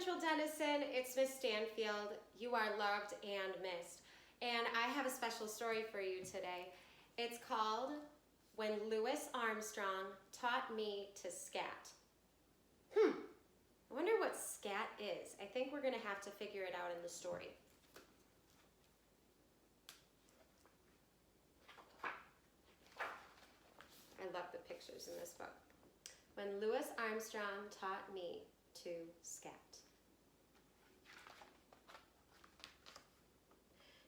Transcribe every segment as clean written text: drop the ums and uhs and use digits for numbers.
Central Denison, it's Miss Stanfield. You are loved and missed. And I have a special story for you today. It's called When Louis Armstrong Taught Me to Scat. I wonder what scat is. I think we're going to have to figure it out in the story. I love the pictures in this book. When Louis Armstrong taught me to scat.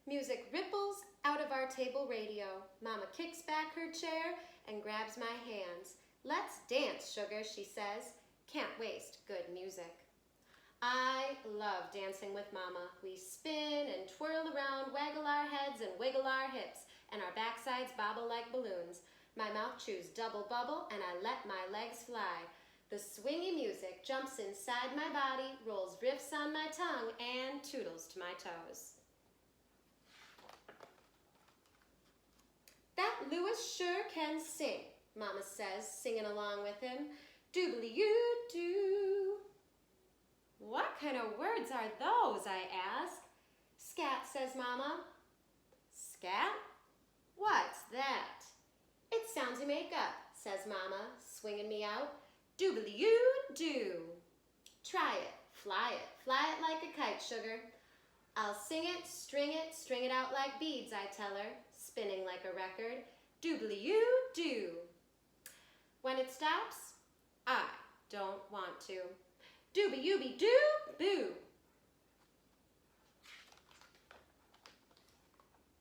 Music ripples out of our table radio. Mama kicks back her chair and grabs my hands. Let's dance, sugar, she says. Can't waste good music. I love dancing with Mama. We spin and twirl around, waggle our heads and wiggle our hips, and our backsides bobble like balloons. My mouth chews double bubble and I let my legs fly. The swingy music jumps inside my body, rolls riffs on my tongue, and toodles to my toes. That Louis sure can sing, Mama says, singing along with him. Doobly-you-doo. What kind of words are those, I ask. Scat, says Mama. Scat? What's that? It's sounds you make up, says Mama, swinging me out. Doobly-you-doo. Try it, fly it like a kite, sugar. I'll sing it, string it out like beads, I tell her, spinning like a record. Doobly-you-doo. When it stops, I don't want to. Dooby-yooby-doo-boo.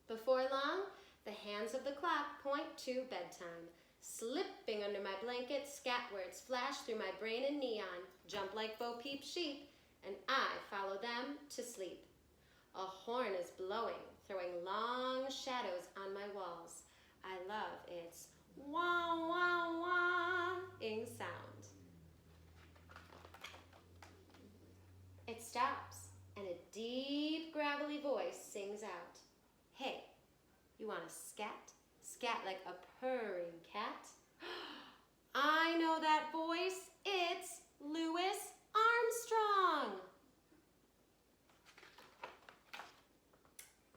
Before long, the hands of the clock point to bedtime. Slipping under my blanket, scat words flash through my brain in neon, jump like Bo Peep sheep, and I follow them to sleep. A horn is blowing, throwing long shadows on my walls. I love its wah-wah-wah-ing sound. It stops, and a deep, gravelly voice sings out. Hey, you want to scat? Scat like a purring cat? I know that voice. It's Louis Armstrong.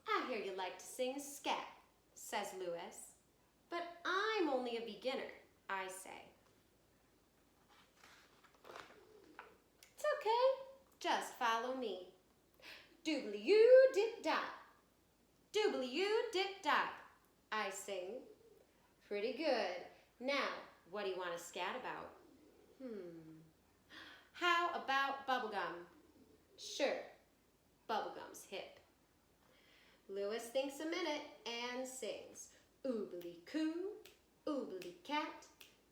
I hear you like to sing scat, says Louis. But I'm only a beginner, I say. It's okay. Just follow me. Doobly-you-dip-dop. Doobly-you-dip-dop. I sing. Pretty good. Now, what do you want to scat about? How about bubblegum? Sure, bubblegum's hip. Louis thinks a minute and sings. Oobly-coo, oobly-cat,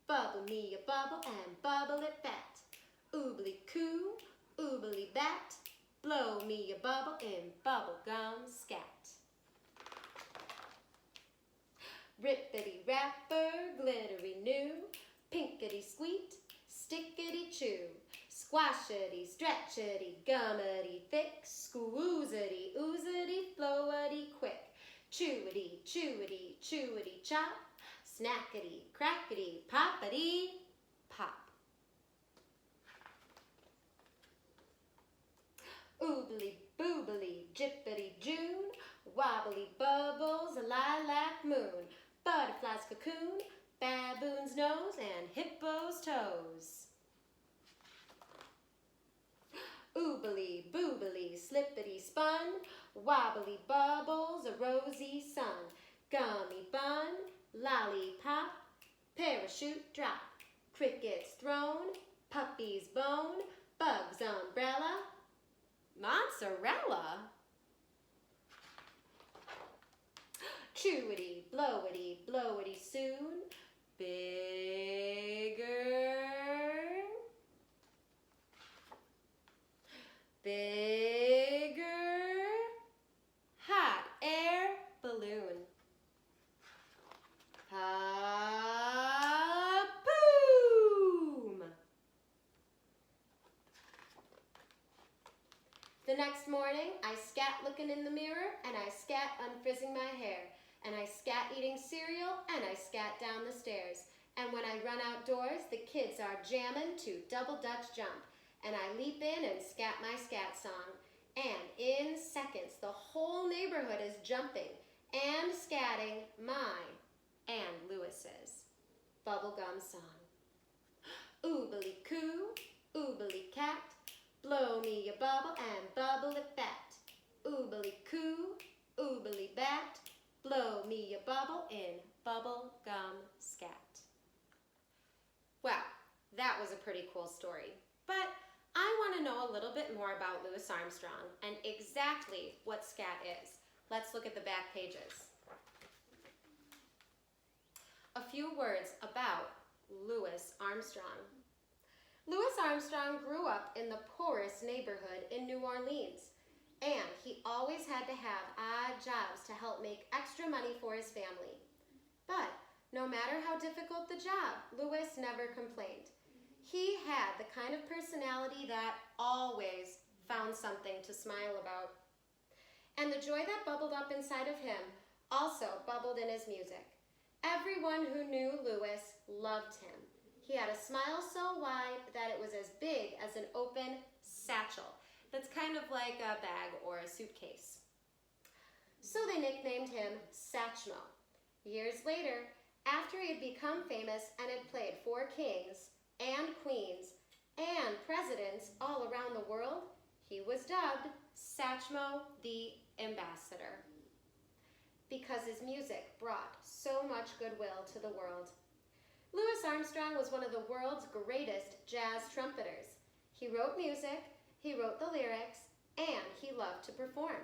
bubble me a bubble and bubble it fat. Oobly-coo, oobly-bat, blow me a bubble in bubblegum scat. Rippity-rapper, glittery new, pinkety-squeet, stickety-chew, squashity, stretchity, gummity, thick, squoozity, oozity, flowity, quick, chewity, chewity, chewity, chop, snackety, crackety, poppity, pop. Oobly, boobly, jippity, June, wobbly bubbles, a lilac moon, butterfly's cocoon, baboon's nose, and hippo's toes. Oobly, boobly, slippity spun, wobbly bubbles, a rosy sun, gummy bun, lollipop, parachute drop, crickets thrown, puppy's bone, bug's umbrella, mozzarella. Chewity, blowity, blowity soon, bigger, bigger, hot air balloon. Ha-boom! The next morning, I scat looking in the mirror, and I scat unfrizzing my hair, and I scat eating cereal, and I scat down the stairs. And when I run outdoors, the kids are jamming to double Dutch jump, and I leap in and scat my scat song. And in seconds, the whole neighborhood is jumping and scatting my and Louis's bubblegum song. Oobly coo, oobly cat, blow me a bubble and bubble it fat. Oobly coo, oobly bat, blow me a bubble in bubblegum scat. Well, that was a pretty cool story, but I want to know a little bit more about Louis Armstrong and exactly what scat is. Let's look at the back pages. A few words about Louis Armstrong. Louis Armstrong grew up in the poorest neighborhood in New Orleans, and he always had to have odd jobs to help make extra money for his family. But no matter how difficult the job, Louis never complained. He had the kind of personality that always found something to smile about. And the joy that bubbled up inside of him also bubbled in his music. Everyone who knew Louis loved him. He had a smile so wide that it was as big as an open satchel. That's kind of like a bag or a suitcase. So they nicknamed him Satchmo. Years later, after he had become famous and had played for kings and queens and presidents all around the world, he was dubbed Satchmo the Ambassador because his music brought so much goodwill to the world. Louis Armstrong was one of the world's greatest jazz trumpeters. He wrote music, he wrote the lyrics, and he loved to perform.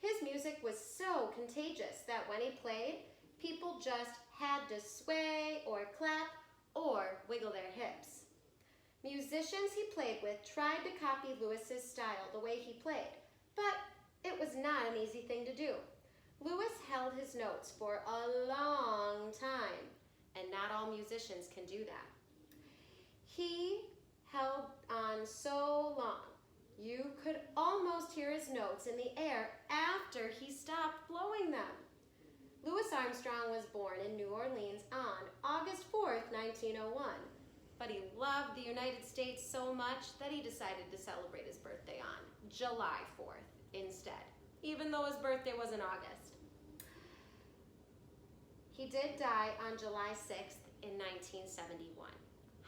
His music was so contagious that when he played, people just had to sway or clap or wiggle their hips. Musicians he played with tried to copy Louis's style, the way he played, but it was not an easy thing to do. Louis held his notes for a long time, and not all musicians can do that. He held on so long, you could almost hear his notes in the air after he stopped blowing them. Louis Armstrong was born in New Orleans on August 4th, 1901, but he loved the United States so much that he decided to celebrate his birthday on July 4th instead, even though his birthday was in August. He did die on July 6th in 1971.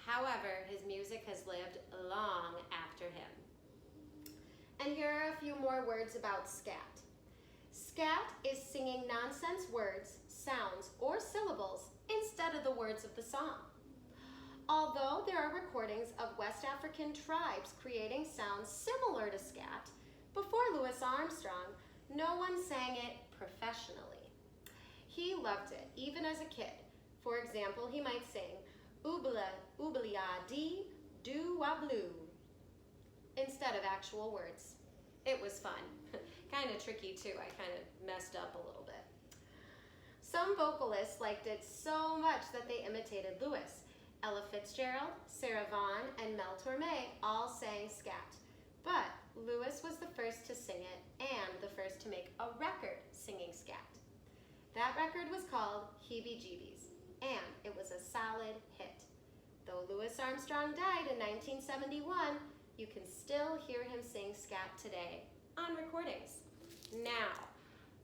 However, his music has lived long after him. And here are a few more words about scat. Scat is singing nonsense words, sounds, or syllables instead of the words of the song. Although there are recordings of West African tribes creating sounds similar to scat, before Louis Armstrong, no one sang it professionally. He loved it, even as a kid. For example, he might sing, oobla, oobly-ah-dee, doo-wah-blue, instead of actual words. It was fun. Kind of tricky too. I kind of messed up a little bit. Some vocalists liked it so much that they imitated Louis. Ella Fitzgerald, Sarah Vaughan, and Mel Torme all sang scat. But Louis was the first to sing it and the first to make a record singing scat. That record was called Heebie-Jeebies, and it was a solid hit. Though Louis Armstrong died in 1971, you can still hear him sing scat today on recordings. Now,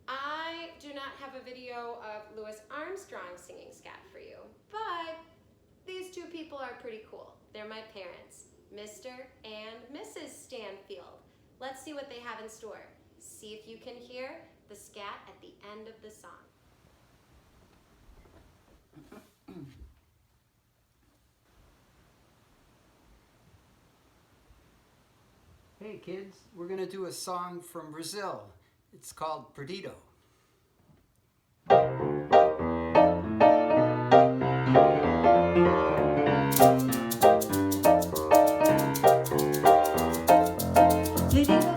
I do not have a video of Louis Armstrong singing scat for you, but these two people are pretty cool. They're my parents, Mr. and Mrs. Stanfield. Let's see what they have in store. See if you can hear the scat at the end of the song. Hey kids, we're going to do a song from Brazil. It's called Perdido. Perdido,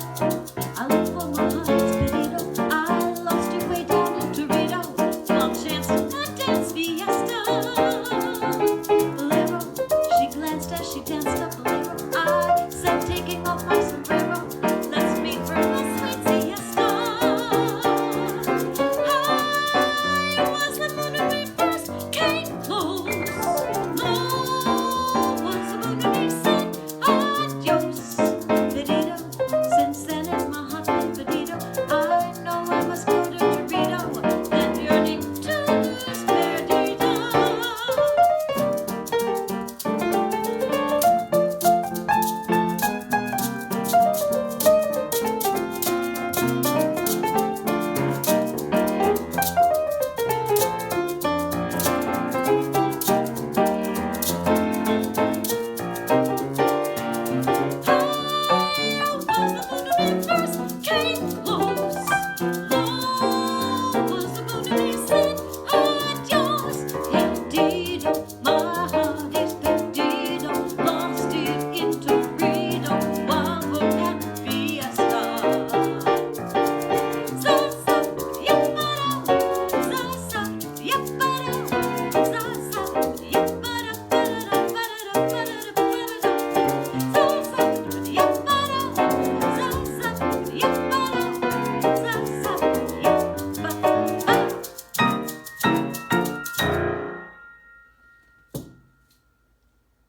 I look for my heart, Perdido. I lost it way down in Torito. One chance to dance fiesta. Bolero, she glanced as she danced a bolero. I said, taking off my